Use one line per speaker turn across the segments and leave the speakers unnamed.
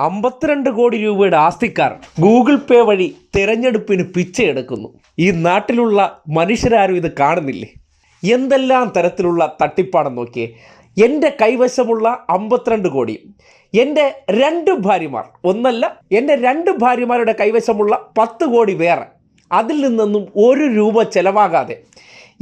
52 കോടി രൂപയുടെ ആസ്തിക്കാർ ഗൂഗിൾ പേ വഴി തിരഞ്ഞെടുപ്പിന് പിച്ചയെടുക്കുന്നു. ഈ നാട്ടിലുള്ള മനുഷ്യരാരും ഇത് കാണുന്നില്ലേ? എന്തെല്ലാം തരത്തിലുള്ള തട്ടിപ്പാണെന്ന് നോക്കിയേ. എൻ്റെ കൈവശമുള്ള 52 കോടി, എൻ്റെ 2 ഭാര്യമാർ, ഒന്നല്ല എൻ്റെ 2 ഭാര്യമാരുടെ കൈവശമുള്ള 10 കോടി വേറെ, അതിൽ നിന്നൊന്നും 1 രൂപ ചിലവാകാതെ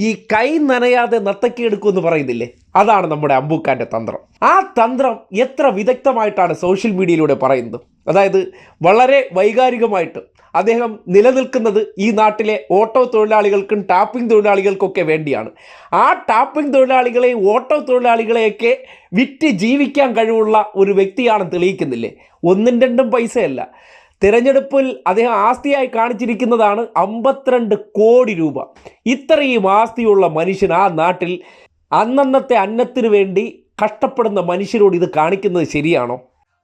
ഈ കൈ നനയാതെ നത്തക്കിയെടുക്കുമെന്ന് പറയുന്നില്ലേ, അതാണ് നമ്മുടെ അമ്പൂക്കാൻ്റെ തന്ത്രം. ആ തന്ത്രം എത്ര വിദഗ്ധമായിട്ടാണ് സോഷ്യൽ മീഡിയയിലൂടെ പറയുന്നത്. അതായത് വളരെ വൈകാരികമായിട്ട് അദ്ദേഹം നിലനിൽക്കുന്നത് ഈ നാട്ടിലെ ഓട്ടോ തൊഴിലാളികൾക്കും ടാപ്പിംഗ് തൊഴിലാളികൾക്കൊക്കെ വേണ്ടിയാണ്. ആ ടാപ്പിംഗ് തൊഴിലാളികളെയും ഓട്ടോ തൊഴിലാളികളെയൊക്കെ വിറ്റ് ജീവിക്കാൻ കഴിവുള്ള ഒരു വ്യക്തിയാണെന്ന് തെളിയിക്കുന്നില്ലേ. 1-2 പൈസയല്ല, തിരഞ്ഞെടുപ്പിൽ അദ്ദേഹം ആസ്തിയായി കാണിച്ചിരിക്കുന്നതാണ് 52 കോടി രൂപ. ഇത്രയും ആസ്തിയുള്ള മനുഷ്യൻ ആ നാട്ടിൽ അന്നന്നത്തെ അന്നത്തിന് വേണ്ടി കഷ്ടപ്പെടുന്ന മനുഷ്യരോട് ഇത് കാണിക്കുന്നത് ശരിയാണോ?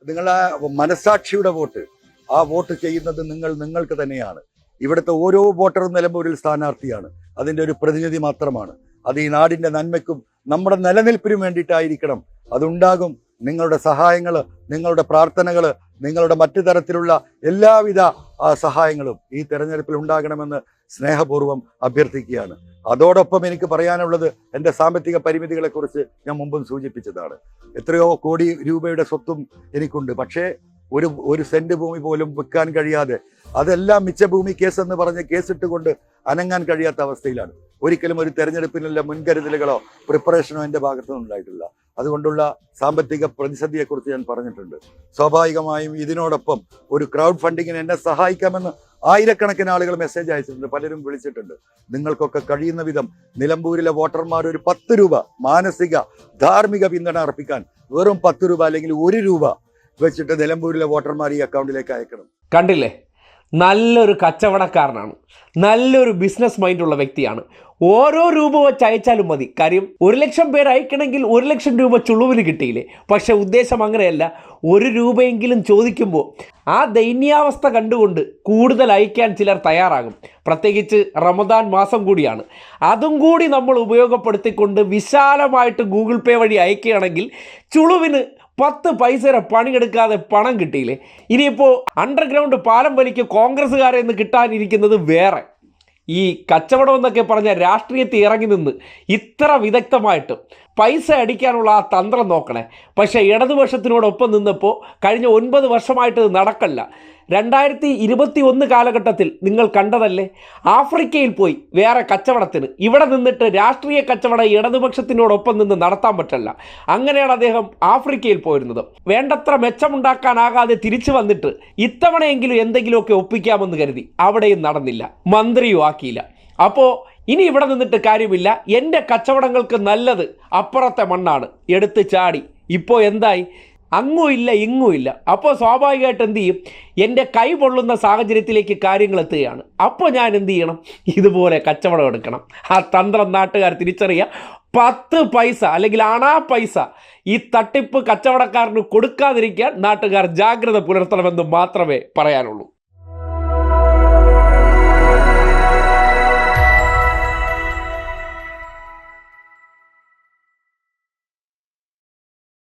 നിങ്ങളെ മനസാക്ഷിയുടെ വോട്ട്, ആ വോട്ട് ചെയ്യുന്നത് നിങ്ങൾക്ക് തന്നെയാണ്. ഇവിടുത്തെ ഓരോ വോട്ടറും നിലമ്പൂരിൽ സ്ഥാനാർത്ഥിയാണ്, അതിൻ്റെ ഒരു പ്രതിനിധി മാത്രമാണ്. അത് ഈ നാടിൻ്റെ നന്മയ്ക്കും നമ്മുടെ നിലനിൽപ്പിനും വേണ്ടിയിട്ടായിരിക്കണം. അതുണ്ടാകും. നിങ്ങളുടെ സഹായങ്ങൾ, നിങ്ങളുടെ പ്രാർത്ഥനകൾ, നിങ്ങളുടെ മറ്റു തരത്തിലുള്ള എല്ലാവിധ സഹായങ്ങളും ഈ തെരഞ്ഞെടുപ്പിൽ ഉണ്ടാകണമെന്ന് സ്നേഹപൂർവ്വം അഭ്യർത്ഥിക്കുകയാണ്. അതോടൊപ്പം എനിക്ക് പറയാനുള്ളത്, എൻ്റെ സാമ്പത്തിക പരിമിതികളെക്കുറിച്ച് ഞാൻ മുമ്പും സൂചിപ്പിച്ചതാണ്. എത്രയോ കോടി രൂപയുടെ സ്വത്തും എനിക്കുണ്ട്. പക്ഷേ ഒരു സെന്റ് ഭൂമി പോലും വിൽക്കാൻ കഴിയാതെ, അതെല്ലാം മിച്ചഭൂമി കേസെന്ന് പറഞ്ഞ് കേസിട്ടുകൊണ്ട് അനങ്ങാൻ കഴിയാത്ത അവസ്ഥയിലാണ്. ഒരിക്കലും ഒരു തെരഞ്ഞെടുപ്പിനുള്ള മുൻകരുതലുകളോ പ്രിപ്പറേഷനോ എൻ്റെ ഭാഗത്തുനിന്ന് ഉണ്ടായിട്ടില്ല. അതുകൊണ്ടുള്ള സാമ്പത്തിക പ്രതിസന്ധിയെക്കുറിച്ച് ഞാൻ പറഞ്ഞിട്ടുണ്ട്. സ്വാഭാവികമായും ഇതിനോടൊപ്പം ഒരു ക്രൗഡ് ഫണ്ടിങ്ങിന് എന്നെ സഹായിക്കാമെന്ന് ആയിരക്കണക്കിന് ആളുകൾ മെസ്സേജ് അയച്ചിട്ടുണ്ട്, പലരും വിളിച്ചിട്ടുണ്ട്. നിങ്ങൾക്കൊക്കെ കഴിയുന്ന വിധം നിലമ്പൂരിലെ വോട്ടർമാർ ഒരു 10 രൂപ മാനസിക ധാർമ്മിക പിന്തുണ അർപ്പിക്കാൻ വെറും 10 രൂപ അല്ലെങ്കിൽ 1 രൂപ വെച്ചിട്ട് നിലമ്പൂരിലെ വോട്ടർമാർ ഈ അക്കൗണ്ടിലേക്ക് അയക്കണം.
കണ്ടില്ലേ, നല്ലൊരു കച്ചവടക്കാരനാണ്, നല്ലൊരു ബിസിനസ് മൈൻഡുള്ള വ്യക്തിയാണ്. ഓരോ രൂപ വെച്ച് അയച്ചാലും മതി. കാര്യം 1 ലക്ഷം പേര് അയക്കണമെങ്കിൽ 1 ലക്ഷം രൂപ ചുളുവിന് കിട്ടിയില്ലേ. പക്ഷേ ഉദ്ദേശം അങ്ങനെയല്ല. 1 രൂപയെങ്കിലും ചോദിക്കുമ്പോൾ ആ ദൈന്യാവസ്ഥ കണ്ടുകൊണ്ട് കൂടുതൽ അയക്കാൻ ചിലർ തയ്യാറാകും. പ്രത്യേകിച്ച് റമദാൻ മാസം കൂടിയാണ്. അതും കൂടി നമ്മൾ ഉപയോഗപ്പെടുത്തിക്കൊണ്ട് വിശാലമായിട്ട് ഗൂഗിൾ പേ വഴി അയക്കുകയാണെങ്കിൽ ചുളുവിന് 10 പൈസയുടെ പണിയെടുക്കാതെ പണം കിട്ടിയില്ലേ. ഇനിയിപ്പോൾ അണ്ടർഗ്രൗണ്ട് പാലം വലിക്ക് കോൺഗ്രസ്സുകാരെ നിന്ന് കിട്ടാനിരിക്കുന്നത് വേറെ. ഈ കച്ചവടം എന്നൊക്കെ പറഞ്ഞ രാഷ്ട്രീയത്തിൽ ഇറങ്ങി നിന്ന് ഇത്ര വിദഗ്ധമായിട്ട് പൈസ അടിക്കാനുള്ള ആ തന്ത്രം നോക്കണേ. പക്ഷേ ഇടതുപക്ഷത്തിനോടൊപ്പം നിന്നപ്പോൾ കഴിഞ്ഞ 9 വർഷമായിട്ട് ഇത് നടക്കല്ല. 2021 കാലഘട്ടത്തിൽ നിങ്ങൾ കണ്ടതല്ലേ, ആഫ്രിക്കയിൽ പോയി വേറെ കച്ചവടത്തിന്, ഇവിടെ നിന്നിട്ട് രാഷ്ട്രീയ കച്ചവടം ഇടതുപക്ഷത്തിനോടൊപ്പം നിന്ന് നടത്താൻ പറ്റില്ല. അങ്ങനെയാണ് അദ്ദേഹം ആഫ്രിക്കയിൽ പോയിരുന്നത്. വേണ്ടത്ര മെച്ചമുണ്ടാക്കാനാകാതെ തിരിച്ചു വന്നിട്ട് ഇത്തവണയെങ്കിലും എന്തെങ്കിലുമൊക്കെ ഒപ്പിക്കാമെന്ന് കരുതി. അവിടെയും നടന്നില്ല, മന്ത്രിയും ആക്കിയില്ല. അപ്പോൾ ഇനി ഇവിടെ നിന്നിട്ട് കാര്യമില്ല, എൻ്റെ കച്ചവടങ്ങൾക്ക് നല്ലത് അപ്പുറത്തെ മണ്ണാണ്, എടുത്ത് ചാടി. ഇപ്പോൾ എന്തായി? അങ്ങും ഇല്ല ഇങ്ങും ഇല്ല. അപ്പോൾ സ്വാഭാവികമായിട്ട് എന്ത് ചെയ്യും? എൻ്റെ കൈ പൊള്ളുന്ന സാഹചര്യത്തിലേക്ക് കാര്യങ്ങൾ എത്തുകയാണ്. അപ്പോൾ ഞാൻ എന്ത് ചെയ്യണം? ഇതുപോലെ കച്ചവടം എടുക്കണം. ആ തന്ത്രം നാട്ടുകാർ തിരിച്ചറിയുക. 10 പൈസ അല്ലെങ്കിൽ അണാ പൈസ ഈ തട്ടിപ്പ് കച്ചവടക്കാരന് കൊടുക്കാതിരിക്കാൻ നാട്ടുകാർ ജാഗ്രത പുലർത്തണമെന്ന് മാത്രമേ പറയാനുള്ളൂ.